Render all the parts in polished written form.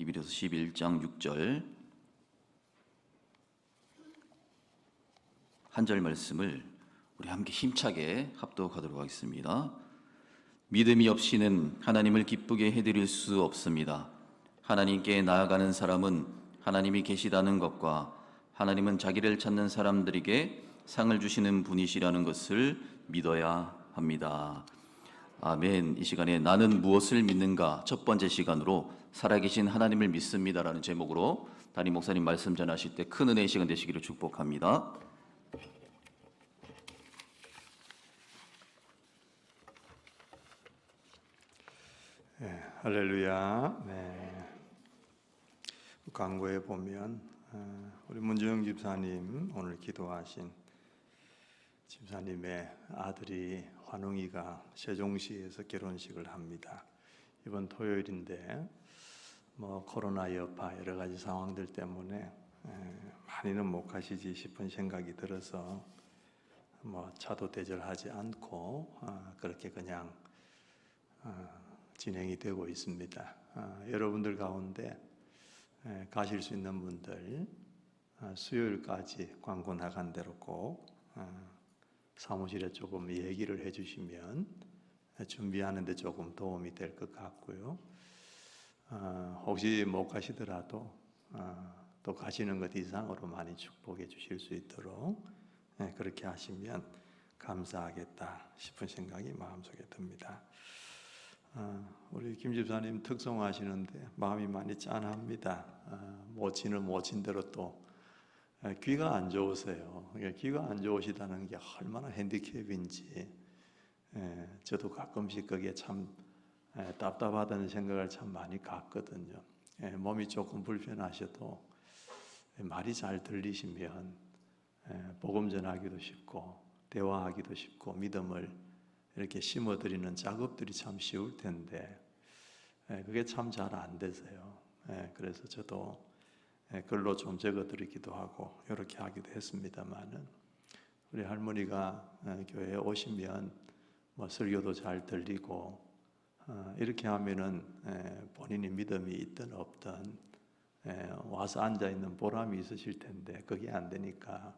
히브리서 11장 6절 한 절 말씀을 우리 함께 힘차게 합독하도록 하겠습니다. 믿음이 없이는 하나님을 기쁘게 해드릴 수 없습니다. 하나님께 나아가는 사람은 하나님이 계시다는 것과 하나님은 자기를 찾는 사람들에게 상을 주시는 분이시라는 것을 믿어야 합니다. 아멘. 이 시간에 나는 무엇을 믿는가 첫 번째 시간으로 살아계신 하나님을 믿습니다라는 제목으로 담임 목사님 말씀 전하실 때 큰 은혜의 시간 되시기를 축복합니다. 네, 할렐루야. 네. 광고에 보면 우리 문주영 집사님 오늘 기도하신 집사님의 아들이 환웅이가 세종시에서 결혼식을 합니다. 이번 토요일인데 코로나 여파 여러 가지 상황들 때문에 많이는 못 가시지 싶은 생각이 들어서 차도 대절하지 않고 그렇게 그냥 진행이 되고 있습니다. 여러분들 가운데 가실 수 있는 분들 수요일까지 광고 나간 대로 꼭 사무실에 조금 얘기를 해주시면 준비하는 데 조금 도움이 될 것 같고요. 혹시 못 가시더라도 또 가시는 것 이상으로 많이 축복해 주실 수 있도록 그렇게 하시면 감사하겠다 싶은 생각이 마음속에 듭니다. 우리 김 집사님 특송하시는데 마음이 많이 짠합니다. 모친은 모친대로 또 귀가 안 좋으세요. 귀가 안 좋으시다는 게 얼마나 핸디캡인지 저도 가끔씩 그게 참 답답하다는 생각을 참 많이 갖거든요. 몸이 조금 불편하셔도 말이 잘 들리시면 복음 전하기도 쉽고 대화하기도 쉽고 믿음을 이렇게 심어드리는 작업들이 참 쉬울 텐데 그게 참 잘 안 되세요. 그래서 저도 글로 좀 적어드리기도 하고 이렇게 하기도 했습니다만은 우리 할머니가 교회에 오시면 설교도 잘 들리고 이렇게 하면은 본인이 믿음이 있든 없든 와서 앉아 있는 보람이 있으실 텐데 그게 안 되니까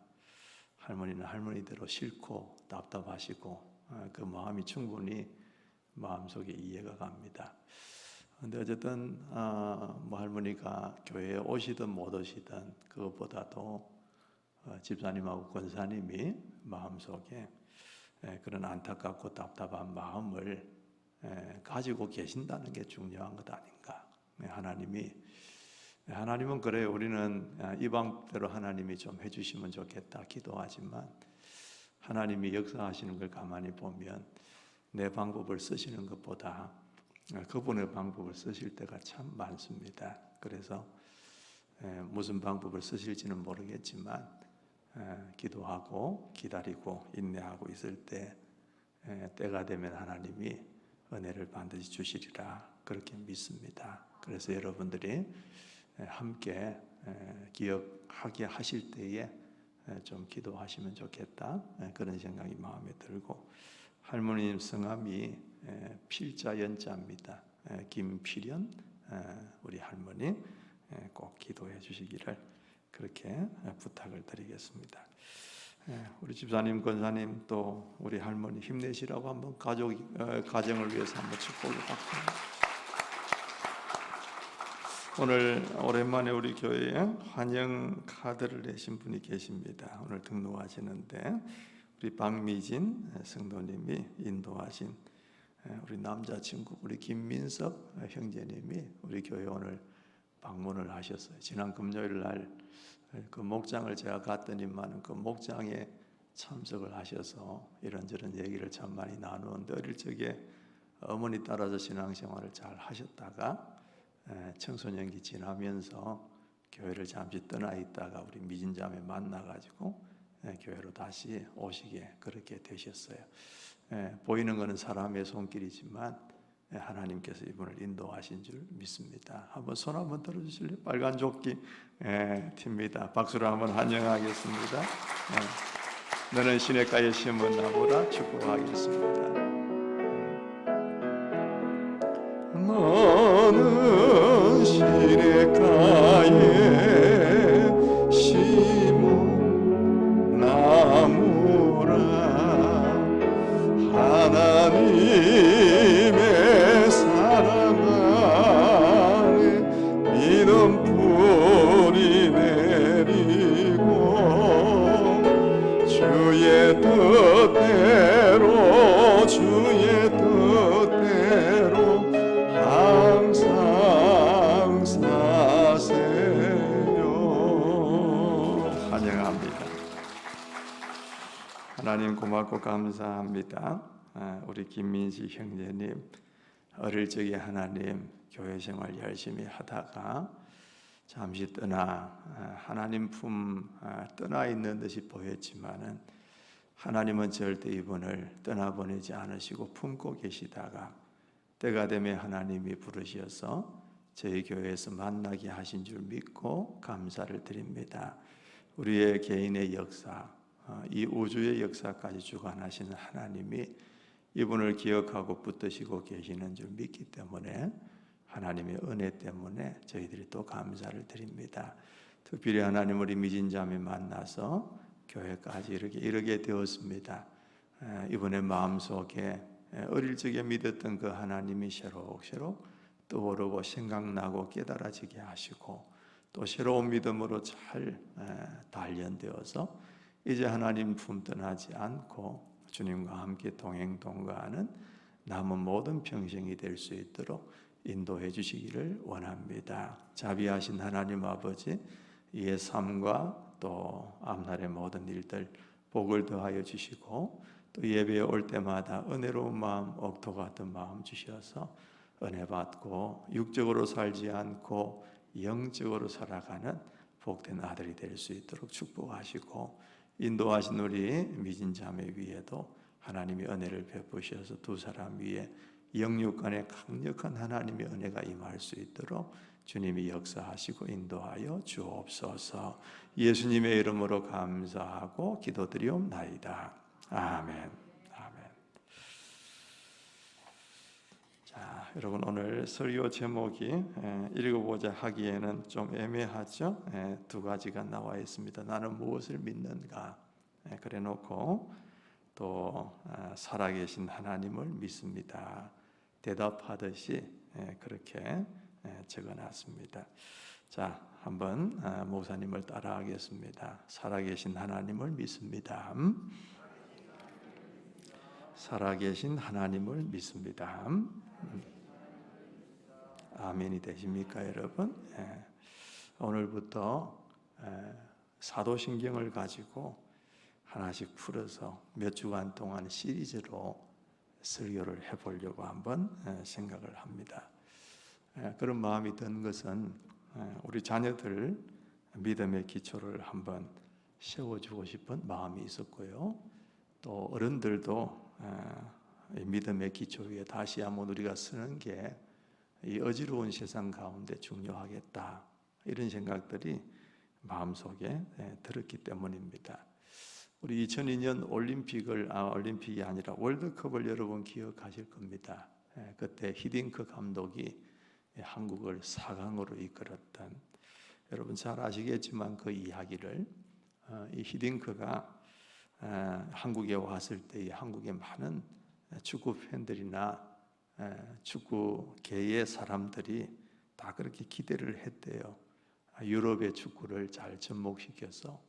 할머니는 할머니대로 싫고 답답하시고 그 마음이 충분히 마음속에 이해가 갑니다. 근데 어쨌든 할머니가 교회에 오시든 못 오시든 그것보다도 집사님하고 권사님이 마음속에 그런 안타깝고 답답한 마음을 가지고 계신다는 게 중요한 것 아닌가. 하나님은 그래요. 우리는 이 방법대로 하나님이 좀 해주시면 좋겠다 기도하지만 하나님이 역사하시는 걸 가만히 보면 내 방법을 쓰시는 것보다 그분의 방법을 쓰실 때가 참 많습니다. 그래서 무슨 방법을 쓰실지는 모르겠지만 기도하고 기다리고 인내하고 있을 때 때가 되면 하나님이 은혜를 반드시 주시리라 그렇게 믿습니다. 그래서 여러분들이 함께 기억하게 하실 때에 좀 기도하시면 좋겠다 그런 생각이 마음에 들고 할머님 성함이 필자연자입니다. 김필연 우리 할머니 꼭 기도해 주시기를 그렇게 부탁을 드리겠습니다. 우리 집사님, 권사님 또 우리 할머니 힘내시라고 한번 가정을 위해서 한번 축복을 받습니다. 오늘 오랜만에 우리 교회에 환영 카드를 내신 분이 계십니다. 오늘 등록하시는데 우리 박미진 성도님이 인도하신 우리 남자친구 우리 김민석 형제님이 우리 교회 오늘 방문을 하셨어요. 지난 금요일 날 그 목장을 제가 갔더니만 그 목장에 참석을 하셔서 이런저런 얘기를 참 많이 나누는데 어릴 적에 어머니 따라서 신앙생활을 잘 하셨다가 청소년기 지나면서 교회를 잠시 떠나 있다가 우리 미진자매 만나가지고 교회로 다시 오시게 그렇게 되셨어요. 보이는 것은 사람의 손길이지만 하나님께서 이분을 인도하신 줄 믿습니다. 한번 손 한번 들어주실래요? 빨간 조끼 튑니다. 박수로 한번 환영하겠습니다. 너는 시냇가에 심은 나무라 축복하겠습니다. 너는 시냇가에 하나님 고맙고 감사합니다. 우리 김민지 형제님 어릴 적에 하나님 교회 생활 열심히 하다가 잠시 하나님 품 떠나 있는 듯이 보였지만은 하나님은 절대 이분을 떠나보내지 않으시고 품고 계시다가 때가 되면 하나님이 부르셔서 저희 교회에서 만나게 하신 줄 믿고 감사를 드립니다. 우리의 개인의 역사, 이 우주의 역사까지 주관하시는 하나님이 이분을 기억하고 붙드시고 계시는 줄 믿기 때문에 하나님의 은혜 때문에 저희들이 또 감사를 드립니다. 특별히 하나님 우리 미진자매 만나서 교회까지 이르게 되었습니다. 이분의 마음속에 어릴 적에 믿었던 그 하나님이 새록새록 떠오르고 생각나고 깨달아지게 하시고 또 새로운 믿음으로 잘 단련되어서 이제 하나님 품 떠나지 않고 주님과 함께 동행 동거하는 남은 모든 평생이 될 수 있도록 인도해 주시기를 원합니다. 자비하신 하나님 아버지, 이의 삶과 또 앞날의 모든 일들 복을 더하여 주시고 또 예배에 올 때마다 은혜로운 마음, 옥토 같은 마음 주셔서 은혜 받고 육적으로 살지 않고 영적으로 살아가는 복된 아들이 될 수 있도록 축복하시고 인도하신 우리 미진 자매 위에도 하나님의 은혜를 베푸셔서 두 사람 위에 영육간에 강력한 하나님의 은혜가 임할 수 있도록 주님이 역사하시고 인도하여 주옵소서. 예수님의 이름으로 감사하고 기도드리옵나이다. 아멘. 아멘. 자, 여러분 오늘 설교 제목이 읽어보자 하기에는 좀 애매하죠. 두 가지가 나와 있습니다. 나는 무엇을 믿는가? 그래 놓고 또 살아계신 하나님을 믿습니다. 대답하듯이 그렇게 적어놨습니다. 자, 한번 목사님을 따라하겠습니다. 살아계신 하나님을 믿습니다. 살아계신 하나님을 믿습니다. 아멘이 되십니까, 여러분? 오늘부터 사도신경을 가지고 하나씩 풀어서 몇 주간 동안 시리즈로 설교를 해보려고 한번 생각을 합니다. 그런 마음이 든 것은 우리 자녀들 믿음의 기초를 한번 세워주고 싶은 마음이 있었고요. 또 어른들도 믿음의 기초 위에 다시 한번 우리가 서는 게 이 어지러운 세상 가운데 중요하겠다, 이런 생각들이 마음속에 들었기 때문입니다. 우리 2002년 올림픽이 아니라 월드컵을 여러분 기억하실 겁니다. 그때 히딩크 감독이 한국을 4강으로 이끌었던, 여러분 잘 아시겠지만 그 이야기를, 이 히딩크가 한국에 왔을 때 한국의 많은 축구 팬들이나 축구계의 사람들이 다 그렇게 기대를 했대요. 유럽의 축구를 잘 접목시켜서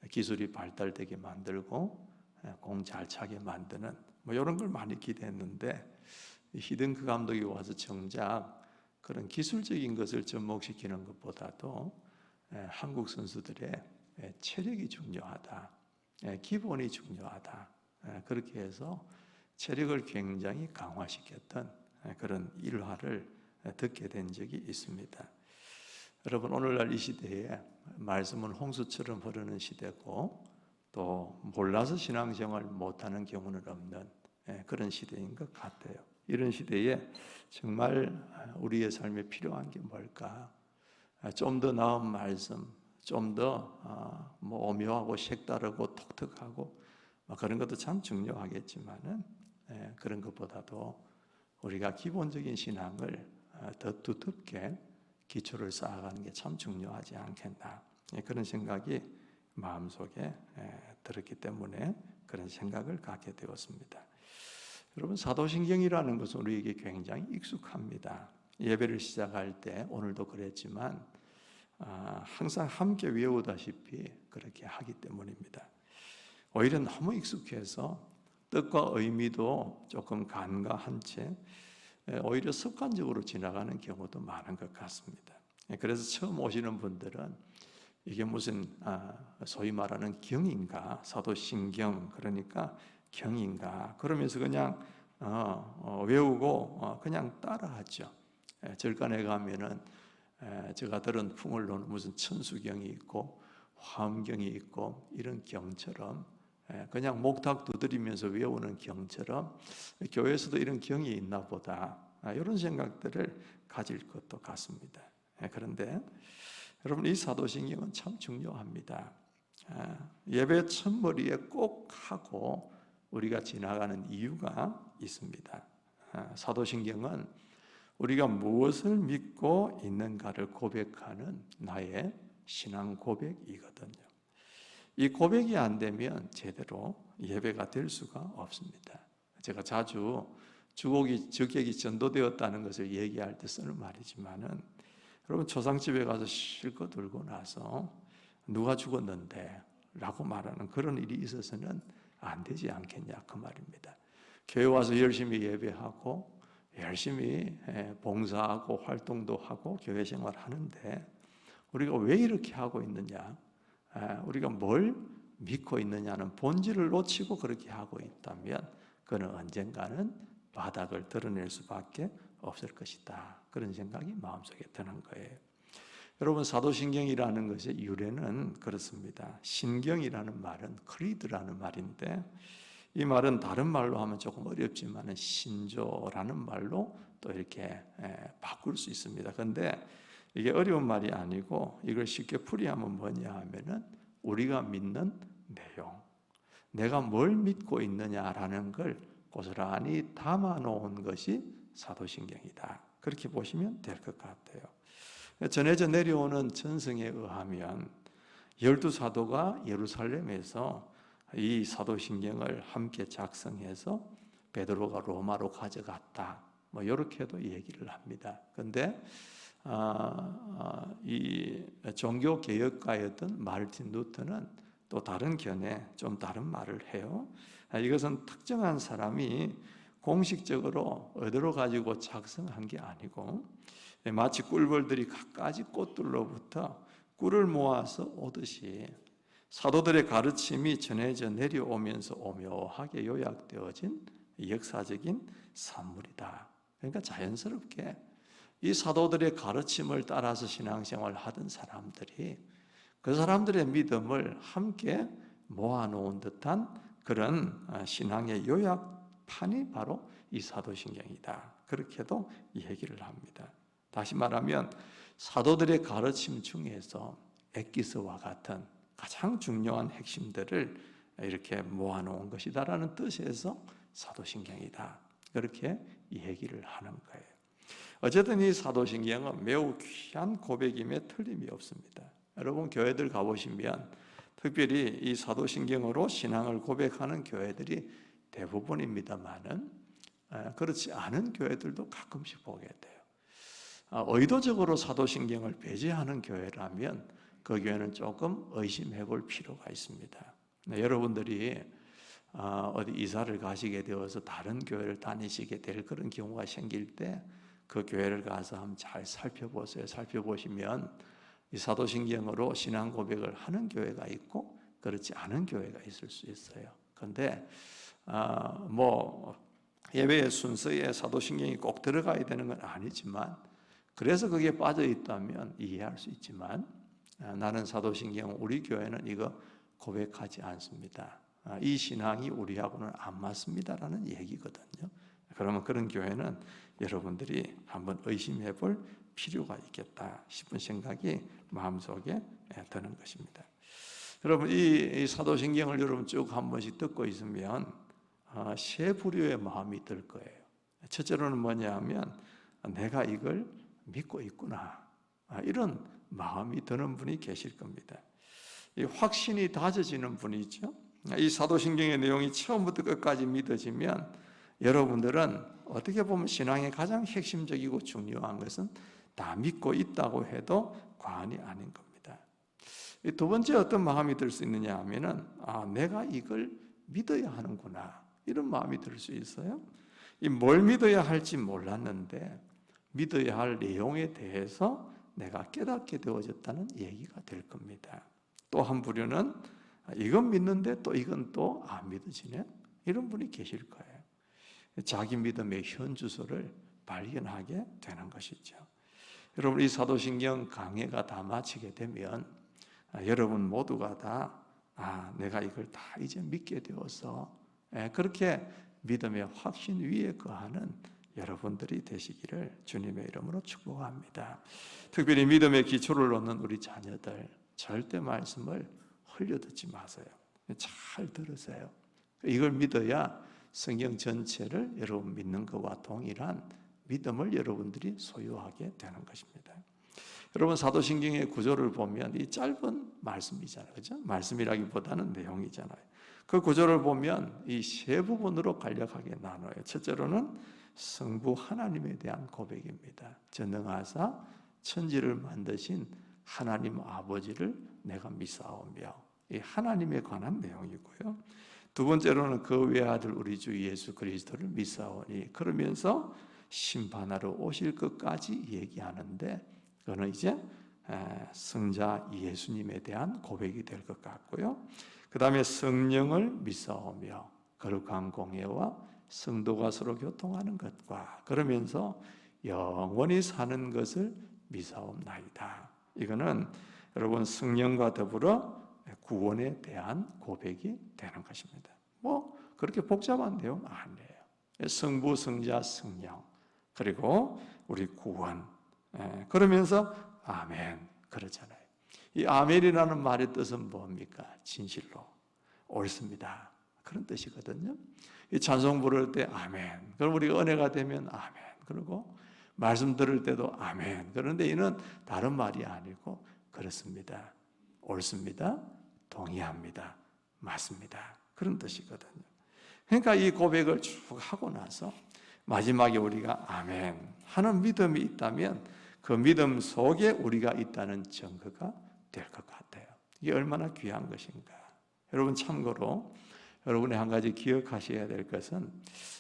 기술이 발달되게 만들고 공 잘 차게 만드는 이런 걸 많이 기대했는데, 히딩크 감독이 와서 정작 그런 기술적인 것을 접목시키는 것보다도 한국 선수들의 체력이 중요하다, 기본이 중요하다, 그렇게 해서 체력을 굉장히 강화시켰던 그런 일화를 듣게 된 적이 있습니다. 여러분 오늘날 이 시대에 말씀은 홍수처럼 흐르는 시대고 또 몰라서 신앙생활 못하는 경우는 없는 그런 시대인 것 같아요. 이런 시대에 정말 우리의 삶에 필요한 게 뭘까? 좀 더 나은 말씀, 좀 더 오묘하고 색다르고 독특하고 그런 것도 참 중요하겠지만은 그런 것보다도 우리가 기본적인 신앙을 더 두텁게 기초를 쌓아가는 게 참 중요하지 않겠나, 그런 생각이 마음속에 들었기 때문에 그런 생각을 갖게 되었습니다. 여러분 사도신경이라는 것은 우리에게 굉장히 익숙합니다. 예배를 시작할 때 오늘도 그랬지만 항상 함께 외우다시피 그렇게 하기 때문입니다. 오히려 너무 익숙해서 뜻과 의미도 조금 간과한 채 오히려 습관적으로 지나가는 경우도 많은 것 같습니다. 그래서 처음 오시는 분들은 이게 무슨 소위 말하는 경인가, 사도신경, 그러니까 경인가, 그러면서 그냥 외우고 그냥 따라하죠. 절간에 가면은 제가 들은 풍을로는 무슨 천수경이 있고 화엄경이 있고 이런 경처럼 그냥 목탁 두드리면서 외우는 경처럼 교회에서도 이런 경이 있나 보다, 이런 생각들을 가질 것도 같습니다. 그런데 여러분, 이 사도신경은 참 중요합니다. 예배 첫머리에 꼭 하고 우리가 지나가는 이유가 있습니다. 사도신경은 우리가 무엇을 믿고 있는가를 고백하는 나의 신앙 고백이거든요. 이 고백이 안 되면 제대로 예배가 될 수가 없습니다. 제가 자주 주객이 전도되었다는 것을 얘기할 때 쓰는 말이지만은, 여러분, 초상집에 가서 실컷 들고 나서 누가 죽었는데 라고 말하는 그런 일이 있어서는 안 되지 않겠냐, 그 말입니다. 교회 와서 열심히 예배하고 열심히 봉사하고 활동도 하고 교회 생활하는데 우리가 왜 이렇게 하고 있느냐, 우리가 뭘 믿고 있느냐는 본질을 놓치고 그렇게 하고 있다면 그는 언젠가는 바닥을 드러낼 수밖에 없을 것이다, 그런 생각이 마음속에 드는 거예요. 여러분, 사도신경이라는 것의 유래는 그렇습니다. 신경이라는 말은 크리드라는 말인데, 이 말은 다른 말로 하면 조금 어렵지만 신조라는 말로 또 이렇게 바꿀 수 있습니다. 그런데 이게 어려운 말이 아니고 이걸 쉽게 풀이하면 뭐냐 하면은 우리가 믿는 내용, 내가 뭘 믿고 있느냐라는 걸 고스란히 담아 놓은 것이 사도신경이다, 그렇게 보시면 될 것 같아요. 전해져 내려오는 전승에 의하면 12사도가 예루살렘에서 이 사도신경을 함께 작성해서 베드로가 로마로 가져갔다, 뭐 이렇게도 얘기를 합니다. 그런데 이 종교 개혁가였던 마르틴 루터는 또 다른 견해, 좀 다른 말을 해요. 이것은 특정한 사람이 공식적으로 얻어 가지고 작성한 게 아니고 마치 꿀벌들이 갖가지 꽃들로부터 꿀을 모아서 오듯이 사도들의 가르침이 전해져 내려오면서 오묘하게 요약되어진 역사적인 산물이다. 그러니까 자연스럽게 이 사도들의 가르침을 따라서 신앙생활을 하던 사람들이 그 사람들의 믿음을 함께 모아놓은 듯한 그런 신앙의 요약판이 바로 이 사도신경이다, 그렇게도 얘기를 합니다. 다시 말하면 사도들의 가르침 중에서 엑기스와 같은 가장 중요한 핵심들을 이렇게 모아놓은 것이다라는 뜻에서 사도신경이다, 그렇게 얘기를 하는 거예요. 어쨌든 이 사도신경은 매우 귀한 고백임에 틀림이 없습니다. 여러분, 교회들 가보시면 특별히 이 사도신경으로 신앙을 고백하는 교회들이 대부분입니다만은 그렇지 않은 교회들도 가끔씩 보게 돼요. 의도적으로 사도신경을 배제하는 교회라면 그 교회는 조금 의심해 볼 필요가 있습니다. 여러분들이 어디 이사를 가시게 되어서 다른 교회를 다니시게 될 그런 경우가 생길 때 그 교회를 가서 한번 잘 살펴보세요. 살펴보시면 이 사도신경으로 신앙 고백을 하는 교회가 있고 그렇지 않은 교회가 있을 수 있어요. 그런데 예배의 순서에 사도신경이 꼭 들어가야 되는 건 아니지만, 그래서 그게 빠져 있다면 이해할 수 있지만, 나는 사도신경, 우리 교회는 이거 고백하지 않습니다, 이 신앙이 우리하고는 안 맞습니다라는 얘기거든요. 그러면 그런 교회는 여러분들이 한번 의심해 볼 필요가 있겠다 싶은 생각이 마음속에 드는 것입니다. 여러분, 이 사도신경을 여러분 쭉 한 번씩 듣고 있으면 세 부류의 마음이 들 거예요. 첫째로는 뭐냐 하면 내가 이걸 믿고 있구나, 이런 마음이 드는 분이 계실 겁니다. 이 확신이 다져지는 분이죠. 이 사도신경의 내용이 처음부터 끝까지 믿어지면 여러분들은 어떻게 보면 신앙의 가장 핵심적이고 중요한 것은 다 믿고 있다고 해도 과언이 아닌 겁니다. 두 번째 어떤 마음이 들 수 있느냐 하면은 내가 이걸 믿어야 하는구나, 이런 마음이 들 수 있어요. 뭘 믿어야 할지 몰랐는데 믿어야 할 내용에 대해서 내가 깨닫게 되어졌다는 얘기가 될 겁니다. 또 한 부류는 이건 믿는데 또 이건 또 안 믿어지네, 이런 분이 계실 거예요. 자기 믿음의 현 주소를 발견하게 되는 것이죠. 여러분, 이 사도신경 강해가 다 마치게 되면 여러분 모두가 다 내가 이걸 다 이제 믿게 되어서 그렇게 믿음의 확신 위에 거하는 여러분들이 되시기를 주님의 이름으로 축복합니다. 특별히 믿음의 기초를 놓는 우리 자녀들, 절대 말씀을 흘려듣지 마세요. 잘 들으세요. 이걸 믿어야 성경 전체를 여러분 믿는 것과 동일한 믿음을 여러분들이 소유하게 되는 것입니다. 여러분, 사도신경의 구조를 보면 이 짧은 말씀이잖아요, 그렇죠? 말씀이라기보다는 내용이잖아요. 그 구조를 보면 이 세 부분으로 간략하게 나눠요. 첫째로는 성부 하나님에 대한 고백입니다. 전능하사 천지를 만드신 하나님 아버지를 내가 믿사오며, 이 하나님에 관한 내용이고요. 두 번째로는 그 외아들 우리 주 예수 그리스도를 믿사오니, 그러면서 심판하러 오실 것까지 얘기하는데, 그거는 이제 성자 예수님에 대한 고백이 될 것 같고요. 그 다음에 성령을 믿사오며 거룩한 공예와 성도가 서로 교통하는 것과, 그러면서 영원히 사는 것을 믿사옵나이다. 이거는 여러분 성령과 더불어 구원에 대한 고백이 되는 것입니다. 뭐 그렇게 복잡한 내용 아니에요. 성부, 성자, 성령, 그리고 우리 구원, 그러면서 아멘 그러잖아요. 이 아멘이라는 말의 뜻은 뭡니까? 진실로, 옳습니다, 그런 뜻이거든요. 이 찬송 부를 때 아멘, 그럼 우리가 은혜가 되면 아멘, 그리고 말씀 들을 때도 아멘. 그런데 이는 다른 말이 아니고 그렇습니다, 옳습니다, 동의합니다, 맞습니다, 그런 뜻이거든요. 그러니까 이 고백을 쭉 하고 나서 마지막에 우리가 아멘 하는 믿음이 있다면 그 믿음 속에 우리가 있다는 증거가 될 것 같아요. 이게 얼마나 귀한 것인가. 여러분, 참고로 여러분이 한 가지 기억하셔야 될 것은,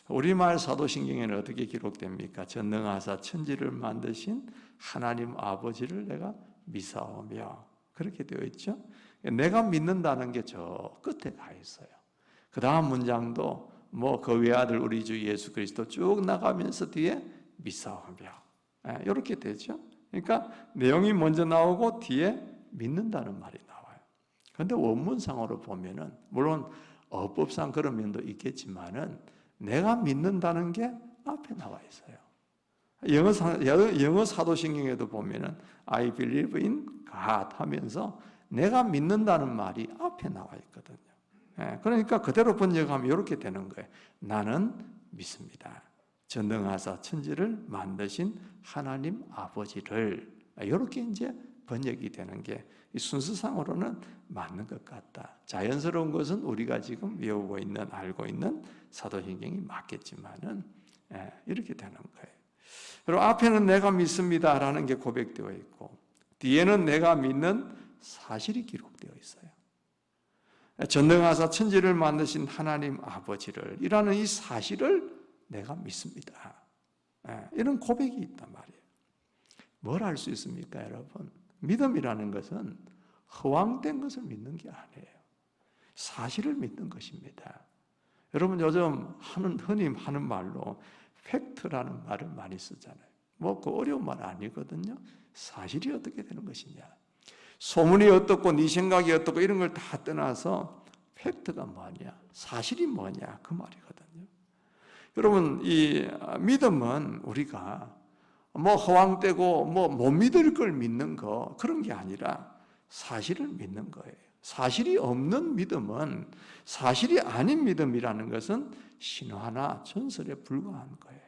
우리말 사도신경에는 어떻게 기록됩니까? 전능하사 천지를 만드신 하나님 아버지를 내가 믿사오며, 그렇게 되어 있죠. 내가 믿는다는 게 저 끝에 가 있어요. 그 다음 문장도 뭐 그 외아들 우리 주 예수 그리스도 쭉 나가면서 뒤에 믿사오며, 이렇게 되죠. 그러니까 내용이 먼저 나오고 뒤에 믿는다는 말이 나와요. 그런데 원문상으로 보면은, 물론 어법상 그런 면도 있겠지만은 내가 믿는다는 게 앞에 나와 있어요. 영어 사도신경에도 보면은 I believe in God 하면서 내가 믿는다는 말이 앞에 나와 있거든요. 그러니까 그대로 번역하면 이렇게 되는 거예요. 나는 믿습니다. 전능하사 천지를 만드신 하나님 아버지를, 이렇게 이제 번역이 되는 게 순서상으로는 맞는 것 같다. 자연스러운 것은 우리가 지금 외우고 있는, 알고 있는 사도신경이 맞겠지만은 이렇게 되는 거예요. 그리고 앞에는 내가 믿습니다라는 게 고백되어 있고, 뒤에는 내가 믿는 사실이 기록되어 있어요. 전능하사 천지를 만드신 하나님 아버지를, 이라는 이 사실을 내가 믿습니다. 이런 고백이 있단 말이에요. 뭘 알 수 있습니까, 여러분? 믿음이라는 것은 허황된 것을 믿는 게 아니에요. 사실을 믿는 것입니다. 여러분, 요즘 흔히 하는 말로 팩트라는 말을 많이 쓰잖아요. 뭐 그 어려운 말 아니거든요. 사실이 어떻게 되는 것이냐, 소문이 어떻고 네 생각이 어떻고 이런 걸 다 떠나서 팩트가 뭐냐, 사실이 뭐냐, 그 말이거든요. 여러분, 이 믿음은 우리가 뭐 허황되고 뭐 못 믿을 걸 믿는 거, 그런 게 아니라 사실을 믿는 거예요. 사실이 없는 믿음은, 사실이 아닌 믿음이라는 것은 신화나 전설에 불과한 거예요.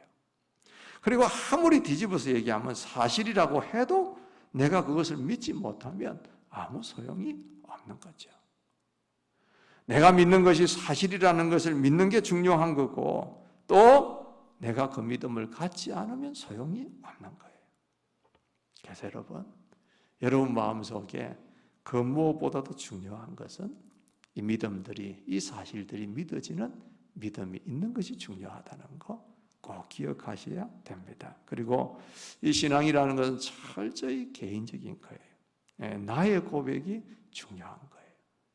그리고 아무리 뒤집어서 얘기하면 사실이라고 해도 내가 그것을 믿지 못하면 아무 소용이 없는 거죠. 내가 믿는 것이 사실이라는 것을 믿는 게 중요한 거고, 또 내가 그 믿음을 갖지 않으면 소용이 없는 거예요. 그래서 여러분 마음속에 그 무엇보다도 중요한 것은 이 믿음들이, 이 사실들이 믿어지는 믿음이 있는 것이 중요하다는 거, 꼭 기억하셔야 됩니다. 그리고 이 신앙이라는 것은 철저히 개인적인 거예요. 나의 고백이 중요한 거예요.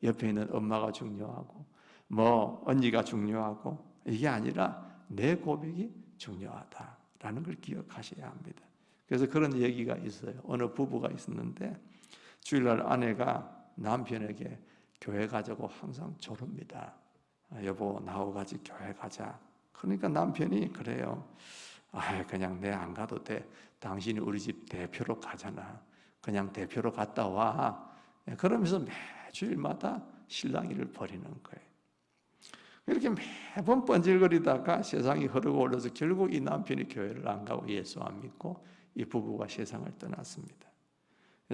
옆에 있는 엄마가 중요하고 뭐 언니가 중요하고 이게 아니라 내 고백이 중요하다라는 걸 기억하셔야 합니다. 그래서 그런 얘기가 있어요. 어느 부부가 있었는데 주일날 아내가 남편에게 교회 가자고 항상 조릅니다. 여보 나하고 같이 교회 가자. 그러니까 남편이 그래요. 그냥 내 안 가도 돼. 당신이 우리 집 대표로 가잖아. 그냥 대표로 갔다 와. 그러면서 매주일마다 실랑이를 벌이는 거예요. 이렇게 매번 번질거리다가 세상이 흐르고 올라서 결국 이 남편이 교회를 안 가고 예수 안 믿고 이 부부가 세상을 떠났습니다.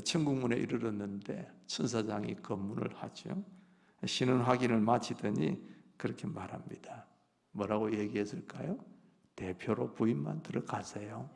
천국문에 이르렀는데 천사장이 검문을 하죠. 신원 확인을 마치더니 그렇게 말합니다. 뭐라고 얘기했을까요? 대표로 부인만 들어가세요.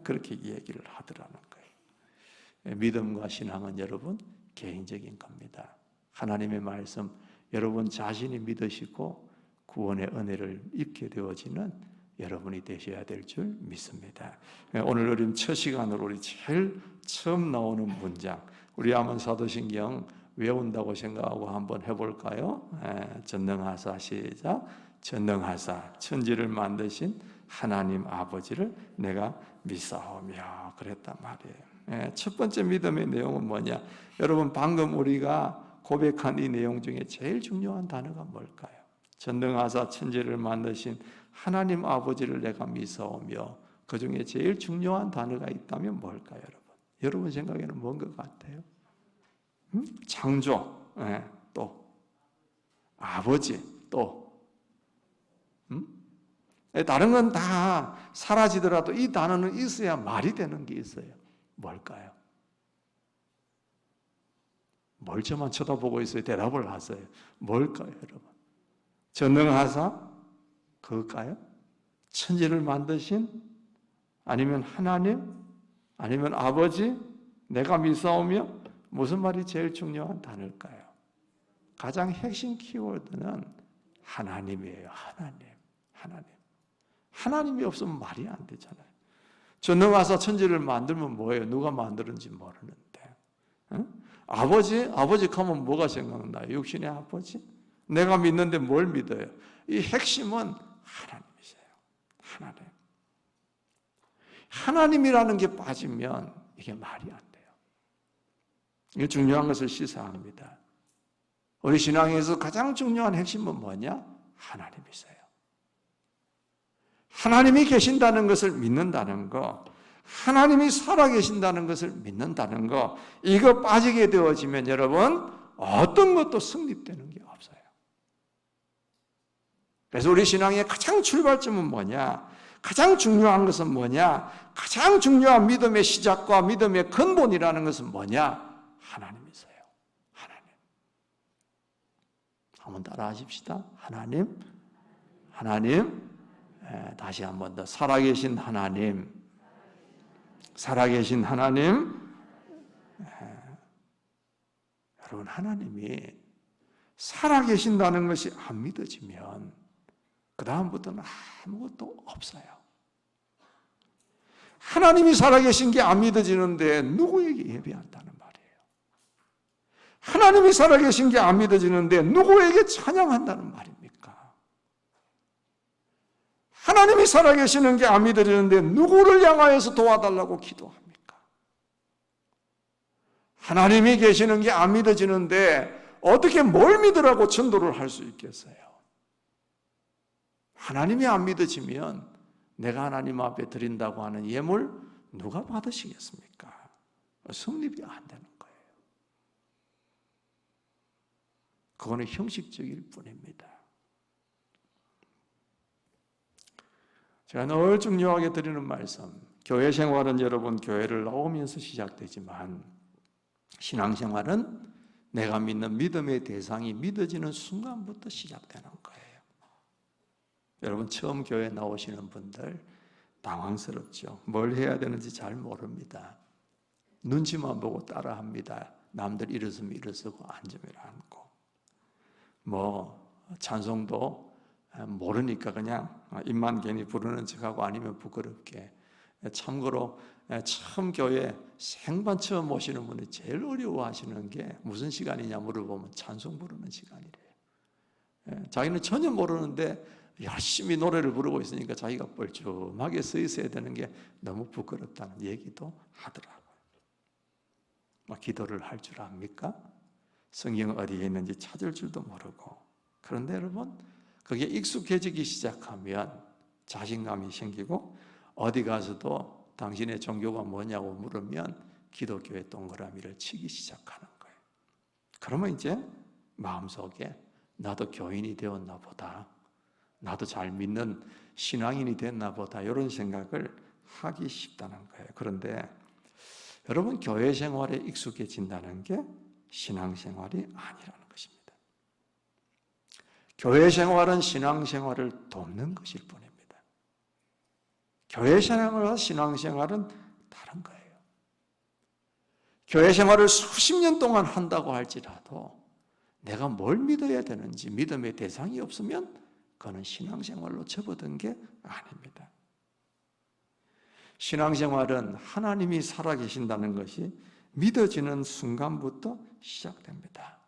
그렇게 얘기를 하더라는 거예요. 믿음과 신앙은 여러분 개인적인 겁니다. 하나님의 말씀 여러분 자신이 믿으시고 구원의 은혜를 입게 되어지는 여러분이 되셔야 될 줄 믿습니다. 오늘 우리 첫 시간으로 우리 제일 처음 나오는 문장 우리 한번 사도신경 외운다고 생각하고 한번 해볼까요? 전능하사 시작. 전능하사 천지를 만드신 하나님 아버지를 내가 믿사오며 그랬단 말이에요. 첫 번째 믿음의 내용은 뭐냐? 여러분 방금 우리가 고백한 이 내용 중에 제일 중요한 단어가 뭘까요? 전능하사 천지를 만드신 하나님 아버지를 내가 믿사오며 그 중에 제일 중요한 단어가 있다면 뭘까요, 여러분? 여러분 생각에는 뭔 것 같아요? 창조, 또 아버지, 또 다른 건 다 사라지더라도 이 단어는 있어야 말이 되는 게 있어요. 뭘까요? 뭘 저만 쳐다보고 있어요? 대답을 하세요. 뭘까요, 여러분? 전능하사 그걸까요? 천지를 만드신 아니면 하나님 아니면 아버지 내가 믿사오며 무슨 말이 제일 중요한 단어일까요? 가장 핵심 키워드는 하나님이에요. 하나님이 없으면 말이 안 되잖아요. 전능하사 천지를 만들면 뭐예요? 누가 만드는지 모르는데. 아버지 하면 뭐가 생각나요? 육신의 아버지? 내가 믿는데 뭘 믿어요? 이 핵심은 하나님이세요. 하나님이라는 게 빠지면 이게 말이 안 돼요. 이게 중요한 것을 시사합니다. 우리 신앙에서 가장 중요한 핵심은 뭐냐? 하나님이세요. 하나님이 계신다는 것을 믿는다는 거, 하나님이 살아계신다는 것을 믿는다는 거, 이거 빠지게 되어지면 여러분 어떤 것도 성립되는 게 없어요. 그래서 우리 신앙의 가장 출발점은 뭐냐? 가장 중요한 것은 뭐냐? 가장 중요한 믿음의 시작과 믿음의 근본이라는 것은 뭐냐? 하나님이세요. 하나님. 한번 따라 하십시다. 하나님. 다시 한번 더. 살아계신 하나님. 여러분 하나님이 살아계신다는 것이 안 믿어지면 그 다음부터는 아무것도 없어요. 하나님이 살아계신 게 안 믿어지는데 누구에게 예배한다는 말이에요? 하나님이 살아계신 게 안 믿어지는데 누구에게 찬양한다는 말입니까? 하나님이 살아계시는 게 안 믿어지는데 누구를 향하여서 도와달라고 기도합니까? 하나님이 계시는 게 안 믿어지는데 어떻게 뭘 믿으라고 전도를 할 수 있겠어요? 하나님이 안 믿어지면 내가 하나님 앞에 드린다고 하는 예물 누가 받으시겠습니까? 성립이 안 되는 거예요. 그거는 형식적일 뿐입니다. 제가 늘 중요하게 드리는 말씀, 교회 생활은 여러분 교회를 나오면서 시작되지만 신앙생활은 내가 믿는 믿음의 대상이 믿어지는 순간부터 시작되는 거예요. 여러분 처음 교회 나오시는 분들 당황스럽죠. 뭘 해야 되는지 잘 모릅니다. 눈치만 보고 따라합니다. 남들 일어서면 일어서고 앉으면 앉고, 찬송도 모르니까 그냥 입만 괜히 부르는 척하고 아니면 부끄럽게. 참고로 처음 교회 생반 처음 오시는 분이 제일 어려워하시는 게 무슨 시간이냐 물어보면 찬송 부르는 시간이래요. 자기는 전혀 모르는데 열심히 노래를 부르고 있으니까 자기가 뻘쭘하게 서 있어야 되는 게 너무 부끄럽다는 얘기도 하더라고요. 기도를 할 줄 압니까? 성경 어디에 있는지 찾을 줄도 모르고. 그런데 여러분, 그게 익숙해지기 시작하면 자신감이 생기고 어디 가서도 당신의 종교가 뭐냐고 물으면 기독교의 동그라미를 치기 시작하는 거예요. 그러면 이제 마음속에 나도 교인이 되었나 보다, 나도 잘 믿는 신앙인이 됐나 보다, 이런 생각을 하기 쉽다는 거예요. 그런데 여러분, 교회 생활에 익숙해진다는 게 신앙생활이 아니라는 것입니다. 교회 생활은 신앙생활을 돕는 것일 뿐입니다. 교회 생활과 신앙생활은 다른 거예요. 교회 생활을 수십 년 동안 한다고 할지라도 내가 뭘 믿어야 되는지 믿음의 대상이 없으면 그거는 신앙생활로 접어든 게 아닙니다. 신앙생활은 하나님이 살아계신다는 것이 믿어지는 순간부터 시작됩니다.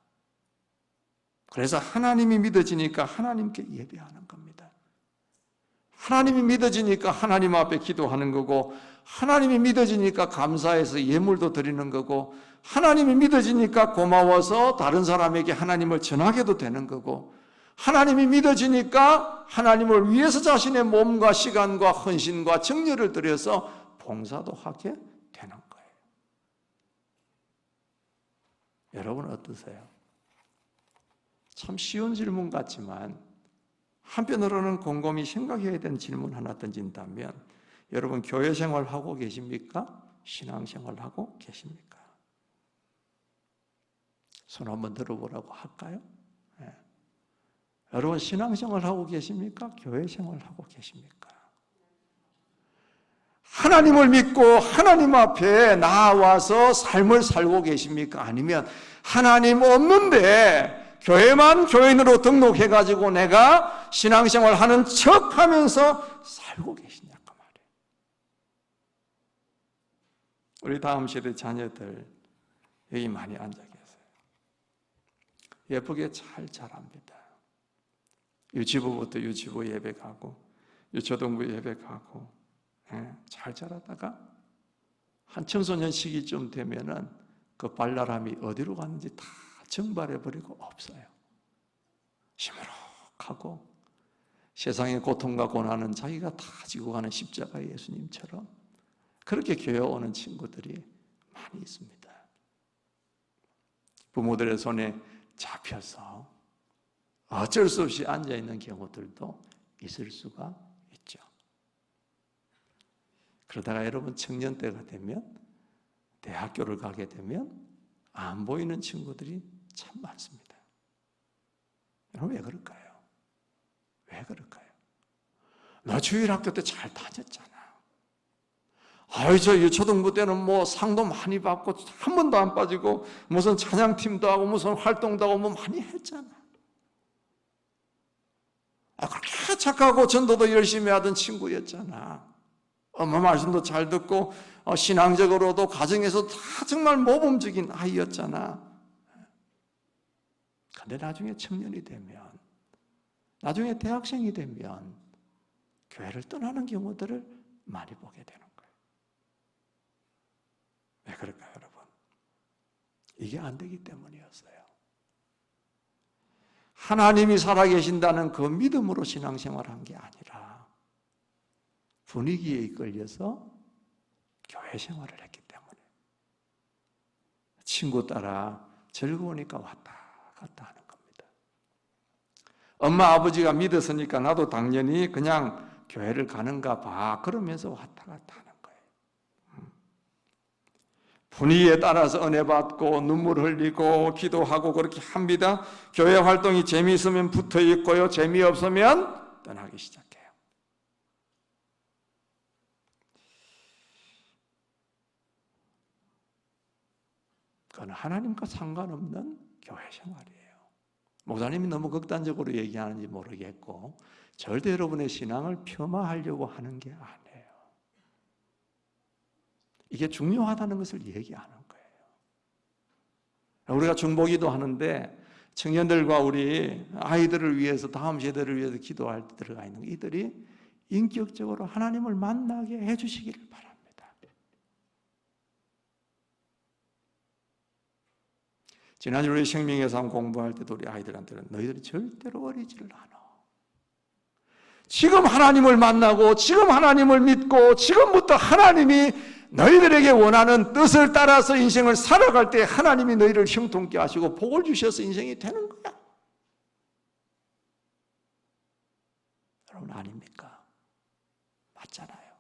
그래서 하나님이 믿어지니까 하나님께 예배하는 겁니다. 하나님이 믿어지니까 하나님 앞에 기도하는 거고, 하나님이 믿어지니까 감사해서 예물도 드리는 거고, 하나님이 믿어지니까 고마워서 다른 사람에게 하나님을 전하게도 되는 거고, 하나님이 믿어지니까 하나님을 위해서 자신의 몸과 시간과 헌신과 정열을 들여서 봉사도 하게 되는 거예요. 여러분 어떠세요? 참 쉬운 질문 같지만 한편으로는 곰곰이 생각해야 되는 질문 하나 던진다면, 여러분 교회 생활하고 계십니까? 신앙생활하고 계십니까? 손 한번 들어보라고 할까요? 네. 여러분 신앙생활하고 계십니까? 교회 생활하고 계십니까? 하나님을 믿고 하나님 앞에 나와서 삶을 살고 계십니까? 아니면 하나님 없는데 교회만 교인으로 등록해가지고 내가 신앙생활 하는 척 하면서 살고 계시냐 그 말이에요. 우리 다음 세대 자녀들 여기 많이 앉아 계세요. 예쁘게 잘 자랍니다. 유치부부터 유치부 예배 가고 유초등부 예배 가고 잘 자라다가 한 청소년 시기쯤 되면은 그 발랄함이 어디로 갔는지 다 증발해버리고 없어요. 시무룩하고 세상의 고통과 고난은 자기가 다 지고 가는 십자가 예수님처럼 그렇게 교회 오는 친구들이 많이 있습니다. 부모들의 손에 잡혀서 어쩔 수 없이 앉아있는 경우들도 있을 수가 있죠. 그러다가 여러분 청년 때가 되면, 대학교를 가게 되면 안 보이는 친구들이 참 많습니다. 여러분 왜 그럴까요? 왜 그럴까요? 너 주일학교 때 잘 다녔잖아. 저 유초등부 때는 뭐 상도 많이 받고 한 번도 안 빠지고 무슨 찬양팀도 하고 무슨 활동도 하고 뭐 많이 했잖아. 그렇게 착하고 전도도 열심히 하던 친구였잖아. 엄마 말씀도 잘 듣고 신앙적으로도 가정에서 다 정말 모범적인 아이였잖아. 근데 나중에 청년이 되면, 나중에 대학생이 되면 교회를 떠나는 경우들을 많이 보게 되는 거예요. 왜 그럴까요, 여러분? 이게 안 되기 때문이었어요. 하나님이 살아계신다는 그 믿음으로 신앙생활한 게 아니라 분위기에 이끌려서 교회 생활을 했기 때문에 친구 따라 즐거우니까 왔다 갔다 하는 겁니다. 엄마 아버지가 믿었으니까 나도 당연히 그냥 교회를 가는가 봐 그러면서 왔다 갔다 하는 거예요. 분위기에 따라서 은혜 받고 눈물 흘리고 기도하고 그렇게 합니다. 교회 활동이 재미있으면 붙어 있고요, 재미없으면 떠나기 시작해요. 그건 하나님과 상관없는 교회 생활이에요. 목사님이 너무 극단적으로 얘기하는지 모르겠고 절대 여러분의 신앙을 폄하하려고 하는 게 아니에요. 이게 중요하다는 것을 얘기하는 거예요. 우리가 중보기도 하는데 청년들과 우리 아이들을 위해서, 다음 세대를 위해서 기도할 때 들어가 있는 이들이 인격적으로 하나님을 만나게 해주시기를 바랍니다. 지난주 우리 생명의 삶 공부할 때도 우리 아이들한테는 너희들이 절대로 어리지를 않아. 지금 하나님을 만나고 지금 하나님을 믿고 지금부터 하나님이 너희들에게 원하는 뜻을 따라서 인생을 살아갈 때 하나님이 너희를 형통케 하시고 복을 주셔서 인생이 되는 거야. 여러분 아닙니까? 맞잖아요.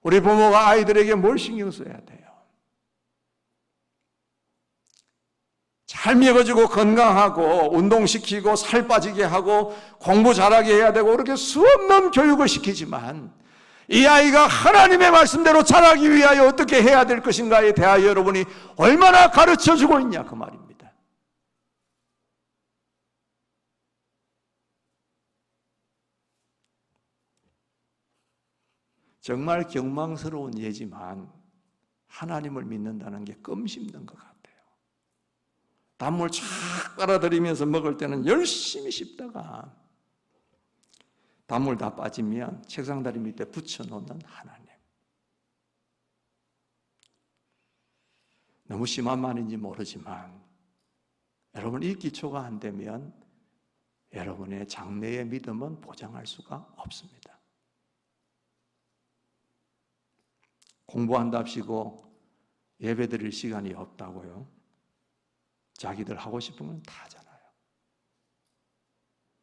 우리 부모가 아이들에게 뭘 신경 써야 돼요? 잘 먹어주고 건강하고 운동시키고 살 빠지게 하고 공부 잘하게 해야 되고 그렇게 수없는 교육을 시키지만 이 아이가 하나님의 말씀대로 자라기 위하여 어떻게 해야 될 것인가에 대하여 여러분이 얼마나 가르쳐주고 있냐 그 말입니다. 정말 경망스러운 예지만 하나님을 믿는다는 게 껌 씹는 것 같아요. 단물 쫙 빨아들이면서 먹을 때는 열심히 씹다가 단물 다 빠지면 책상다리 밑에 붙여놓는 하나님. 너무 심한 말인지 모르지만 여러분 이 기초가 안 되면 여러분의 장래의 믿음은 보장할 수가 없습니다. 공부한답시고 예배 드릴 시간이 없다고요? 자기들 하고 싶은 건 다 하잖아요.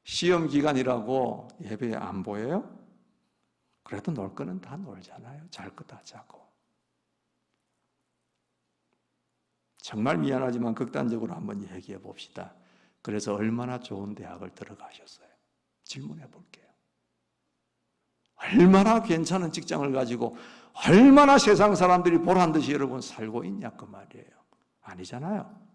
시험 기간이라고 예배에 안 보여요? 그래도 놀 거는 다 놀잖아요. 잘 거 다 자고. 정말 미안하지만 극단적으로 한번 얘기해 봅시다. 그래서 얼마나 좋은 대학을 들어가셨어요? 질문해 볼게요. 얼마나 괜찮은 직장을 가지고 얼마나 세상 사람들이 보란 듯이 여러분 살고 있냐 그 말이에요. 아니잖아요.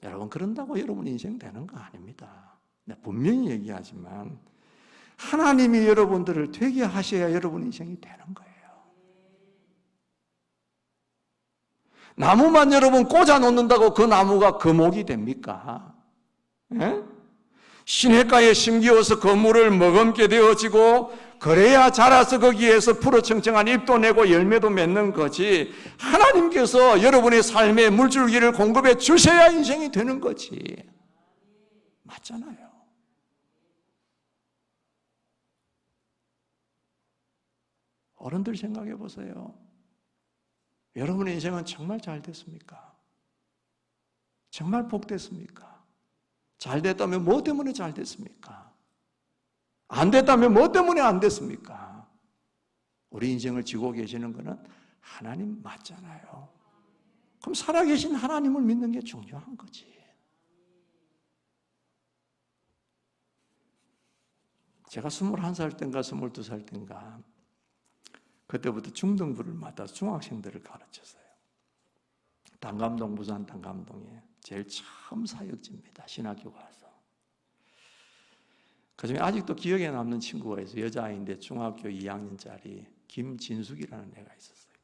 여러분 그런다고 여러분 인생 되는 거 아닙니다. 분명히 얘기하지만 하나님이 여러분들을 되게 하셔야 여러분 인생이 되는 거예요. 나무만 여러분 꽂아 놓는다고 그 나무가 거목이 됩니까? 예? 시냇가에 심기어서 그물을 머금게 되어지고 그래야 자라서 거기에서 푸르청청한 잎도 내고 열매도 맺는 거지. 하나님께서 여러분의 삶에 물줄기를 공급해 주셔야 인생이 되는 거지. 맞잖아요. 어른들 생각해 보세요. 여러분의 인생은 정말 잘 됐습니까? 정말 복됐습니까? 잘 됐다면 뭐 때문에 잘 됐습니까? 안 됐다면 뭐 때문에 안 됐습니까? 우리 인생을 지고 계시는 것은 하나님 맞잖아요. 그럼 살아계신 하나님을 믿는 게 중요한 거지. 제가 21살 때인가 22살 때인가 그때부터 중등부를 맡아서 중학생들을 가르쳤어요. 단감동, 부산 단감동에 제일 처음 사역지입니다. 신학교 가서. 그중에 아직도 기억에 남는 친구가 있어요. 여자아이인데 중학교 2학년짜리 김진숙이라는 애가 있었어요.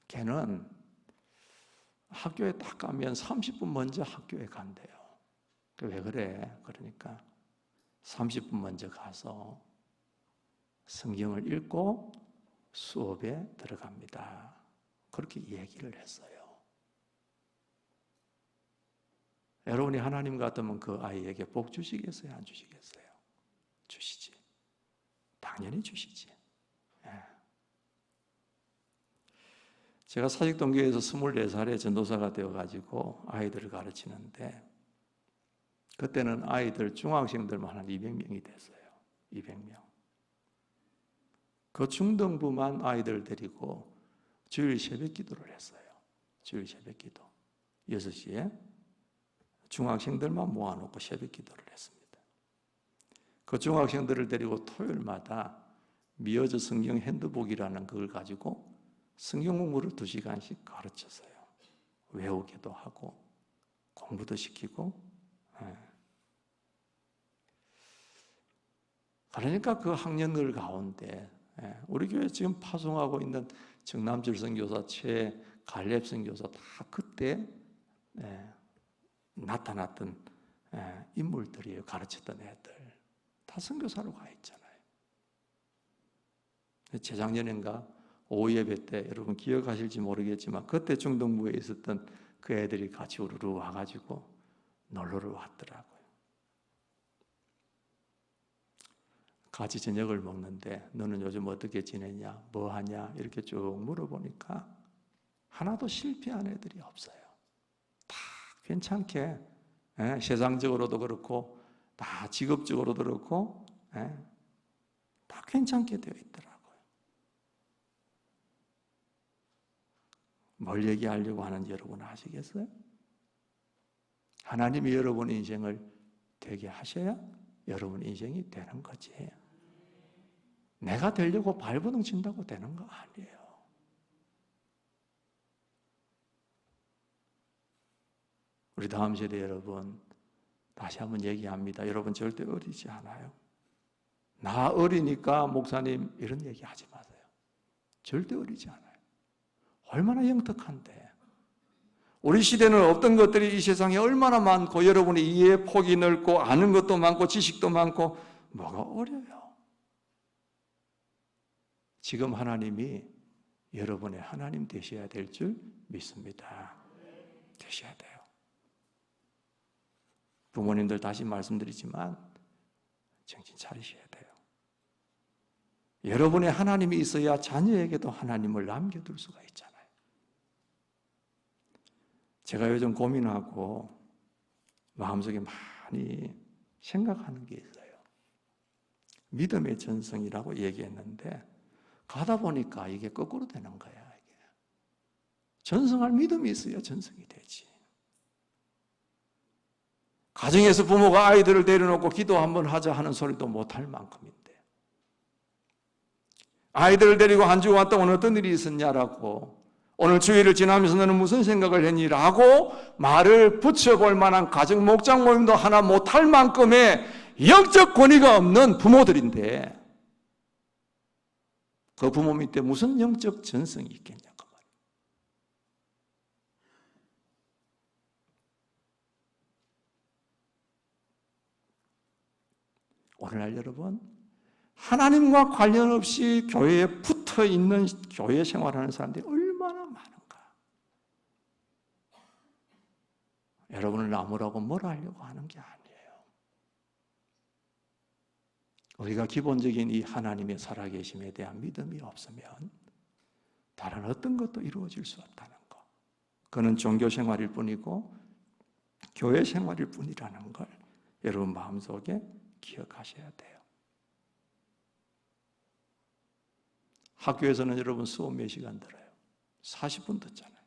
걔는 학교에 딱 가면 30분 먼저 학교에 간대요. 왜 그래? 그러니까 30분 먼저 가서 성경을 읽고 수업에 들어갑니다. 그렇게 얘기를 했어요. 여러분이 하나님 같으면 그 아이에게 복 주시겠어요? 안 주시겠어요? 주시지. 당연히 주시지. 예. 제가 사직동교회에서 24살에 전도사가 되어가지고 아이들을 가르치는데 그때는 아이들 중학생들만 한 200명이 됐어요. 200명. 그 중등부만 아이들 데리고 주일 새벽 기도를 했어요. 주일 새벽 기도. 6시에 중학생들만 모아놓고 새벽 기도를 했습니다. 그 중학생들을 데리고 토요일마다 미어즈 성경 핸드북이라는 그걸 가지고 성경 공부를 2시간씩 가르쳤어요. 외우기도 하고 공부도 시키고. 그러니까 그 학년들 가운데 우리 교회 지금 파송하고 있는 정남철 선교사, 최갈렙 선교사 다 그때 나타났던 인물들이에요. 가르쳤던 애들 다 선교사로 가 있잖아요. 재작년인가 오예배 때 여러분 기억하실지 모르겠지만 그때 중동부에 있었던 그 애들이 같이 우르르 와가지고 놀러를 왔더라고요. 같이 저녁을 먹는데 너는 요즘 어떻게 지내냐, 뭐 하냐 이렇게 쭉 물어보니까 하나도 실패한 애들이 없어요. 다 괜찮게 세상적으로도 그렇고 다 직업적으로도 그렇고 다 괜찮게 되어 있더라고요. 뭘 얘기하려고 하는지 여러분 아시겠어요? 하나님이 여러분 인생을 되게 하셔야 여러분 인생이 되는 거지. 내가 되려고 발버둥 친다고 되는 거 아니에요. 우리 다음 세대 여러분 다시 한번 얘기합니다. 여러분 절대 어리지 않아요. 나 어리니까 목사님 이런 얘기 하지 마세요. 절대 어리지 않아요. 얼마나 영특한데. 우리 시대는 어떤 것들이 이 세상에 얼마나 많고 여러분의 이해의 폭이 넓고 아는 것도 많고 지식도 많고 뭐가 어려요. 지금 하나님이 여러분의 하나님 되셔야 될 줄 믿습니다. 되셔야 돼요. 부모님들 다시 말씀드리지만 정신 차리셔야 돼요. 여러분의 하나님이 있어야 자녀에게도 하나님을 남겨둘 수가 있잖아요. 제가 요즘 고민하고 마음속에 많이 생각하는 게 있어요. 믿음의 전성이라고 얘기했는데 가다 보니까 이게 거꾸로 되는 거야. 이게. 전성할 믿음이 있어야 전성이 되지. 가정에서 부모가 아이들을 데려놓고 기도 한번 하자 하는 소리도 못할 만큼인데 아이들을 데리고 한 주 왔다 오늘 어떤 일이 있었냐라고 오늘 주일을 지나면서 너는 무슨 생각을 했니라고 말을 붙여볼 만한 가정 목장 모임도 하나 못할 만큼의 영적 권위가 없는 부모들인데 그 부모 밑에 무슨 영적 전성이 있겠냐고 말이에요. 오늘날 여러분 하나님과 관련 없이 교회에 붙어 있는 교회 생활하는 사람들이 얼마나 많은가. 여러분을 나무라고 뭐라 하려고 하는 게 아니에요. 우리가 기본적인 이 하나님의 살아계심에 대한 믿음이 없으면 다른 어떤 것도 이루어질 수 없다는 것. 그는 종교 생활일 뿐이고 교회 생활일 뿐이라는 걸 여러분 마음속에 기억하셔야 돼요. 학교에서는 여러분 수업 몇 시간 들어요? 40분 듣잖아요.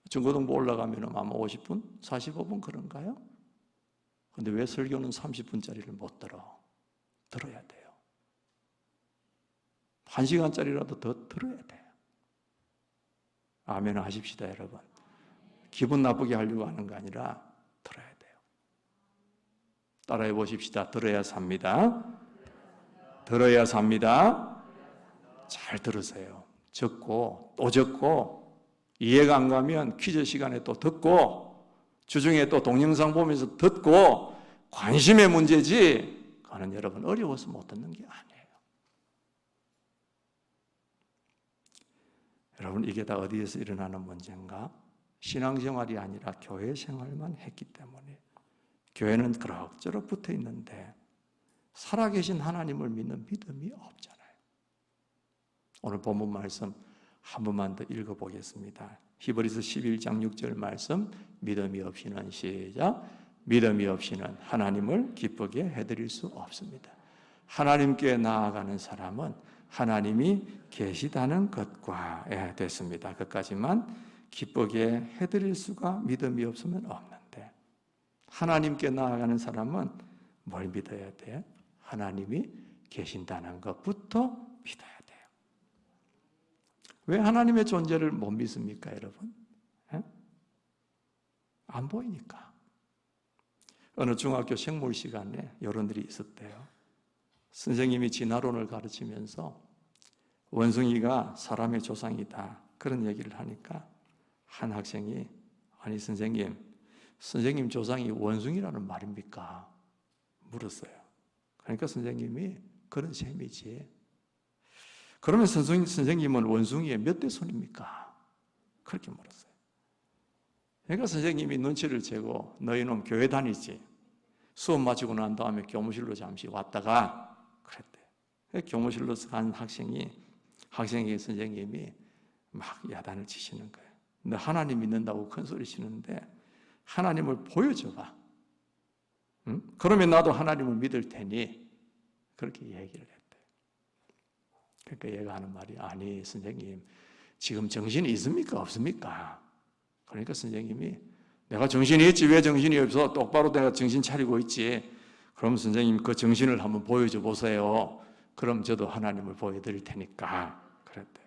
중고등부 올라가면 아마 50분? 45분 그런가요? 근데 왜 설교는 30분짜리를 못 들어? 들어야 돼요. 1시간짜리라도 더 들어야 돼요. 아멘 하십시다 여러분. 기분 나쁘게 하려고 하는 거 아니라 들어야 돼요. 따라해 보십시다. 들어야 삽니다. 들어야 삽니다. 잘 들으세요. 적고 또 적고 이해가 안 가면 퀴즈 시간에 또 듣고 주중에 또 동영상 보면서 듣고 관심의 문제지 그거는 여러분 어려워서 못 듣는 게 아니에요. 여러분 이게 다 어디에서 일어나는 문제인가? 신앙생활이 아니라 교회 생활만 했기 때문에 교회는 그럭저럭 붙어 있는데 살아계신 하나님을 믿는 믿음이 없잖아요. 오늘 본문 말씀 한 번만 더 읽어보겠습니다. 히브리서 11장 6절 말씀 믿음이 없이는 시작 믿음이 없이는 하나님을 기쁘게 해드릴 수 없습니다. 하나님께 나아가는 사람은 하나님이 계시다는 것과 됐습니다. 그까지만 기쁘게 해드릴 수가 믿음이 없으면 없는데 하나님께 나아가는 사람은 뭘 믿어야 돼? 하나님이 계신다는 것부터 믿어야 돼요. 왜 하나님의 존재를 못 믿습니까, 여러분? 안 보이니까. 어느 중학교 생물 시간에 이런 일이 있었대요. 선생님이 진화론을 가르치면서 원숭이가 사람의 조상이다 그런 얘기를 하니까 한 학생이 아니 선생님 조상이 원숭이라는 말입니까? 물었어요. 그러니까 선생님이 그런 셈이지. 그러면 선생님은 원숭이의 몇 대 손입니까? 그렇게 물었어요. 그러니까 선생님이 눈치를 채고 너희 놈 교회 다니지? 수업 마치고 난 다음에 교무실로 잠시 왔다가 그랬대. 교무실로 간 학생에게 선생님이 막 야단을 치시는 거예요. 너 하나님 믿는다고 큰 소리 치는데 하나님을 보여줘봐. 응? 그러면 나도 하나님을 믿을 테니 그렇게 얘기를 했대. 그러니까 얘가 하는 말이 아니 선생님 지금 정신이 있습니까? 없습니까? 그러니까 선생님이 내가 정신이 있지 왜 정신이 없어? 똑바로 내가 정신 차리고 있지. 그럼 선생님 그 정신을 한번 보여줘 보세요. 그럼 저도 하나님을 보여드릴 테니까 그랬대.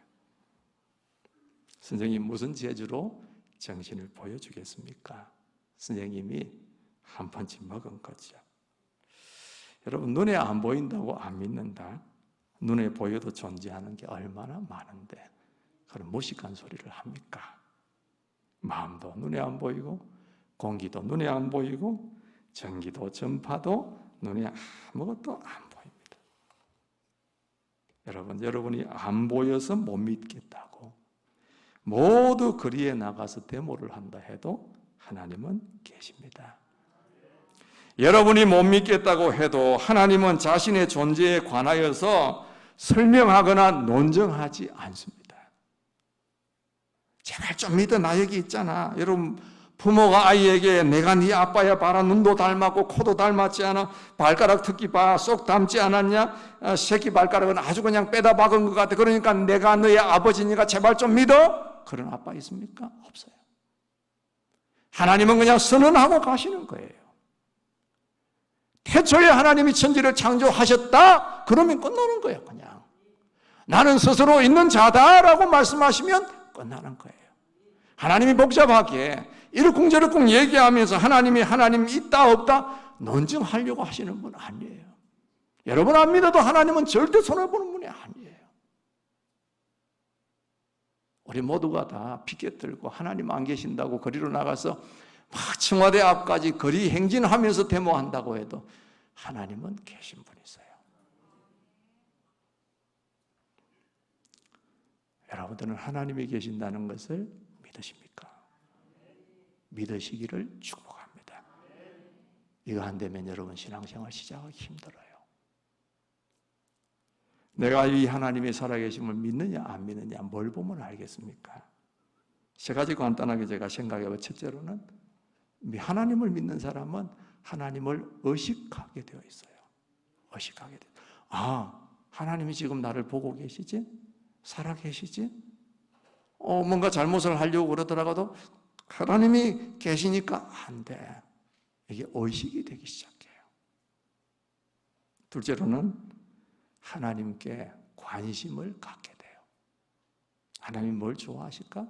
선생님 무슨 재주로 정신을 보여주겠습니까? 선생님이 한 펀치 먹은 거죠. 여러분 눈에 안 보인다고 안 믿는다. 눈에 보여도 존재하는 게 얼마나 많은데 그런 무식한 소리를 합니까? 마음도 눈에 안 보이고 공기도 눈에 안 보이고 전기도 전파도 눈에 아무것도 안 보입니다. 여러분이 안 보여서 못 믿겠다고 모두 거리에 나가서 데모를 한다 해도 하나님은 계십니다. 여러분이 못 믿겠다고 해도 하나님은 자신의 존재에 관하여서 설명하거나 논증하지 않습니다. 제발 좀 믿어 나 여기 있잖아. 여러분 부모가 아이에게 내가 네 아빠야 봐라 눈도 닮았고 코도 닮았지 않아 발가락 특히 봐 쏙 닮지 않았냐 새끼 발가락은 아주 그냥 빼다 박은 것 같아 그러니까 내가 너의 아버지니까 제발 좀 믿어. 그런 아빠 있습니까? 없어요. 하나님은 그냥 선언하고 가시는 거예요. 태초에 하나님이 천지를 창조하셨다 그러면 끝나는 거예요. 그냥 나는 스스로 있는 자다라고 말씀하시면 끝나는 거예요. 하나님이 복잡하게 이러쿵저러쿵 얘기하면서 하나님 있다 없다 논증하려고 하시는 분 아니에요. 여러분 안 믿어도 하나님은 절대 손해보는 분이 아니에요. 우리 모두가 다 피켓 들고 하나님 안 계신다고 거리로 나가서 막 청와대 앞까지 거리 행진하면서 데모한다고 해도 하나님은 계신 분이세요. 여러분들은 하나님이 계신다는 것을 믿으십니까? 믿으시기를 축복합니다. 이거 안 되면 여러분 신앙생활 시작하기 힘들어요. 내가 이 하나님의 살아계심을 믿느냐 안 믿느냐 뭘 보면 알겠습니까? 세 가지 간단하게 제가 생각해봐. 첫째로는 하나님을 믿는 사람은 하나님을 의식하게 되어 있어요. 의식하게 되어. 하나님이 지금 나를 보고 계시지? 살아 계시지? 뭔가 잘못을 하려고 그러더라도 하나님이 계시니까 안 돼. 이게 의식이 되기 시작해요. 둘째로는 하나님께 관심을 갖게 돼요. 하나님 뭘 좋아하실까?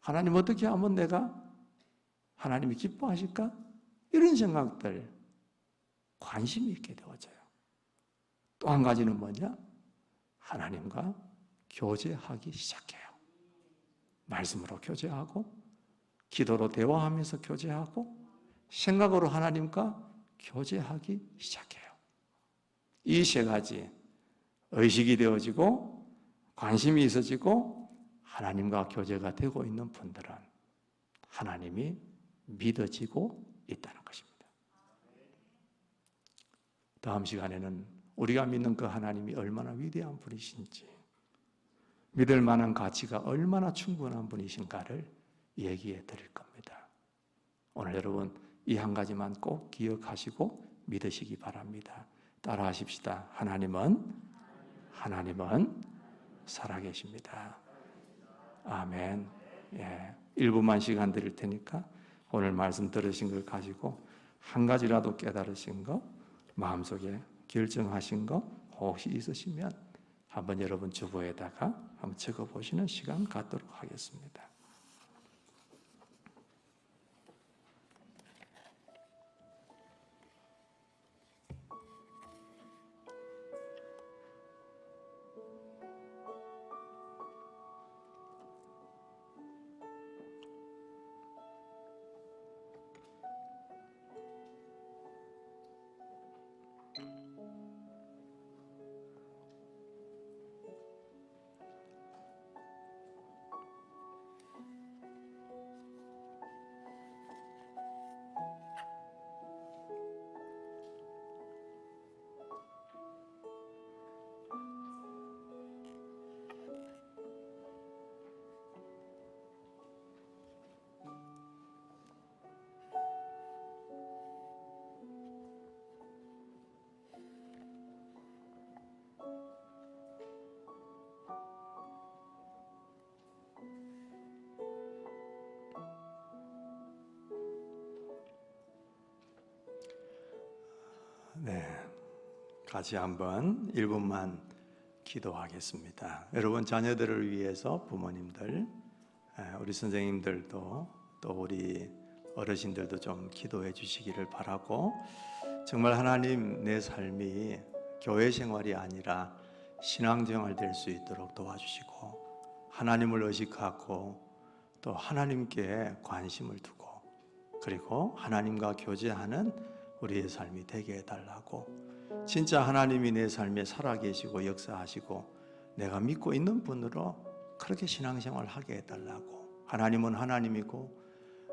하나님 어떻게 하면 내가 하나님이 기뻐하실까? 이런 생각들 관심이 있게 되어져요. 또 한 가지는 뭐냐? 하나님과 교제하기 시작해요. 말씀으로 교제하고 기도로 대화하면서 교제하고 생각으로 하나님과 교제하기 시작해요. 이 세 가지 의식이 되어지고 관심이 있어지고 하나님과 교제가 되고 있는 분들은 하나님이 믿어지고 있다는 것입니다. 다음 시간에는 우리가 믿는 그 하나님이 얼마나 위대한 분이신지 믿을 만한 가치가 얼마나 충분한 분이신가를 얘기해 드릴 겁니다. 오늘 여러분 이 한 가지만 꼭 기억하시고 믿으시기 바랍니다. 따라 하십시다. 하나님은 살아계십니다. 아멘. 1분만 시간 드릴 테니까 오늘 말씀 들으신 걸 가지고 한 가지라도 깨달으신 거 마음속에 결정하신 거 혹시 있으시면 한번 여러분 주보에다가 한번 적어보시는 시간 갖도록 하겠습니다. 네, 같이 한번 1분만 기도하겠습니다. 여러분 자녀들을 위해서 부모님들, 우리 선생님들도 또 우리 어르신들도 좀 기도해 주시기를 바라고, 정말 하나님 내 삶이 교회 생활이 아니라 신앙생활 될 수 있도록 도와주시고, 하나님을 의식하고 또 하나님께 관심을 두고, 그리고 하나님과 교제하는 우리의 삶이 되게 해달라고, 진짜 하나님이 내 삶에 살아계시고 역사하시고 내가 믿고 있는 분으로 그렇게 신앙생활을 하게 해달라고, 하나님은 하나님이고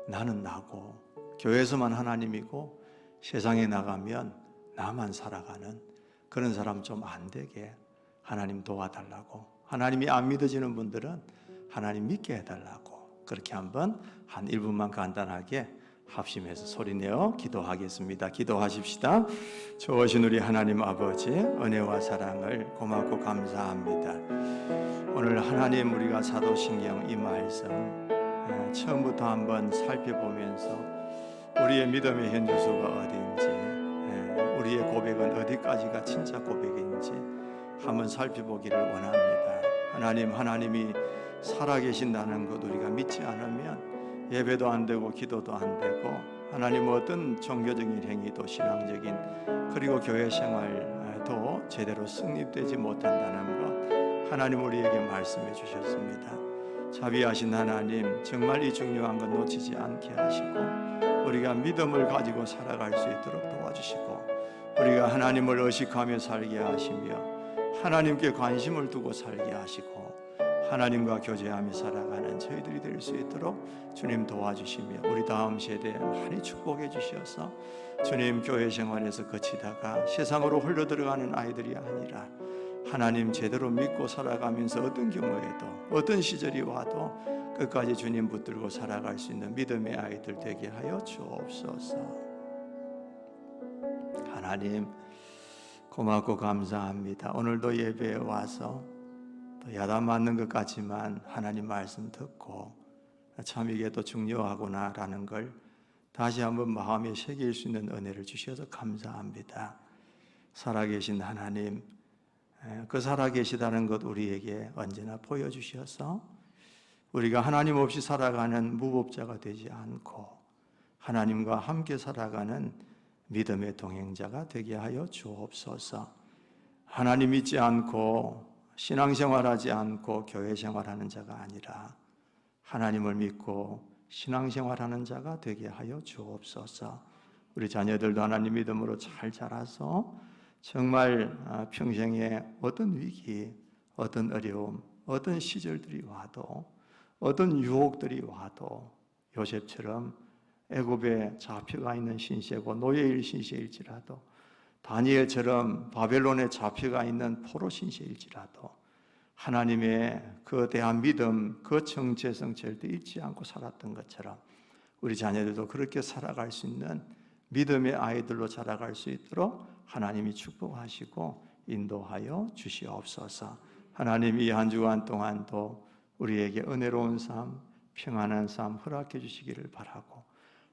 나는 나고, 교회에서만 하나님이고 세상에 나가면 나만 살아가는 그런 사람 좀 안 되게 하나님 도와달라고, 하나님이 안 믿어지는 분들은 하나님 믿게 해달라고, 그렇게 한번 한 1분만 간단하게 합심해서 소리내어 기도하겠습니다. 기도하십시다. 좋으신 우리 하나님 아버지, 은혜와 사랑을 고맙고 감사합니다. 오늘 하나님 우리가 사도신경 이 말씀 처음부터 한번 살펴보면서 우리의 믿음의 현주소가 어딘지, 우리의 고백은 어디까지가 진짜 고백인지 한번 살펴보기를 원합니다. 하나님이 살아계신다는 것 우리가 믿지 않으면 예배도 안 되고 기도도 안 되고, 하나님 어떤 종교적인 행위도 신앙적인 그리고 교회 생활도 제대로 성립되지 못한다는 것 하나님 우리에게 말씀해 주셨습니다. 자비하신 하나님, 정말 이 중요한 것 놓치지 않게 하시고 우리가 믿음을 가지고 살아갈 수 있도록 도와주시고, 우리가 하나님을 의식하며 살게 하시며 하나님께 관심을 두고 살게 하시고 하나님과 교제하며 살아가는 저희들이 될 수 있도록 주님 도와주시며, 우리 다음 세대에 많이 축복해 주셔서 주님 교회 생활에서 거치다가 세상으로 흘러들어가는 아이들이 아니라 하나님 제대로 믿고 살아가면서 어떤 경우에도 어떤 시절이 와도 끝까지 주님 붙들고 살아갈 수 있는 믿음의 아이들 되게 하여 주옵소서. 하나님 고맙고 감사합니다. 오늘도 예배에 와서 또 야단 맞는 것 같지만 하나님 말씀 듣고 참 이게 또 중요하구나라는 걸 다시 한번 마음에 새길 수 있는 은혜를 주셔서 감사합니다. 살아계신 하나님, 그 살아계시다는 것 우리에게 언제나 보여주셔서 우리가 하나님 없이 살아가는 무법자가 되지 않고 하나님과 함께 살아가는 믿음의 동행자가 되게 하여 주옵소서. 하나님 믿지 않고 신앙생활하지 않고 교회생활하는 자가 아니라 하나님을 믿고 신앙생활하는 자가 되게 하여 주옵소서. 우리 자녀들도 하나님 믿음으로 잘 자라서 정말 평생에 어떤 위기, 어떤 어려움, 어떤 시절들이 와도, 어떤 유혹들이 와도 요셉처럼 애굽에 잡혀가 있는 신세고 노예일 신세일지라도, 다니엘처럼 바벨론에 잡혀가 있는 포로 신세일지라도 하나님의 그 대한 믿음, 그 정체성 절대 잊지 않고 살았던 것처럼 우리 자녀들도 그렇게 살아갈 수 있는 믿음의 아이들로 자라갈 수 있도록 하나님이 축복하시고 인도하여 주시옵소서. 하나님 이 한 주간 동안도 우리에게 은혜로운 삶, 평안한 삶 허락해 주시기를 바라고,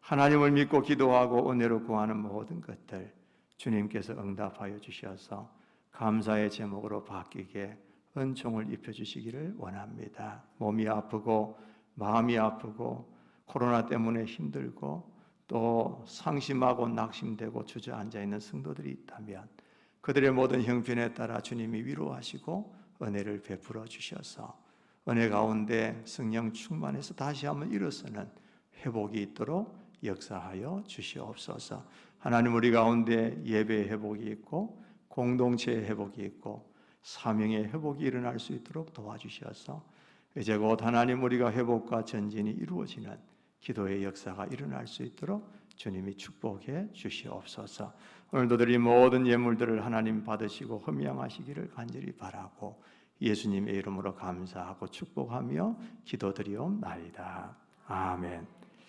하나님을 믿고 기도하고 은혜로 구하는 모든 것들 주님께서 응답하여 주셔서 감사의 제목으로 바뀌게 은총을 입혀주시기를 원합니다. 몸이 아프고 마음이 아프고 코로나 때문에 힘들고 또 상심하고 낙심되고 주저앉아 있는 성도들이 있다면 그들의 모든 형편에 따라 주님이 위로하시고 은혜를 베풀어 주셔서 은혜 가운데 성령 충만해서 다시 한번 일어서는 회복이 있도록 역사하여 주시옵소서. 하나님, 우리 가운데 예배의 회복이 있고 공동체의 회복이 있고 사명의 회복이 일어날 수 있도록 도와주셔서 이제 곧 하나님, 우리가 회복과 전진이 이루어지는 기도의 역사가 일어날 수 있도록 주님이 축복해 주시옵소서. 오늘도 드린 모든 예물들을 하나님 받으시고 흠양하시기를 간절히 바라고 예수님의 이름으로 감사하고 축복하며 기도드리옵나이다. 아멘.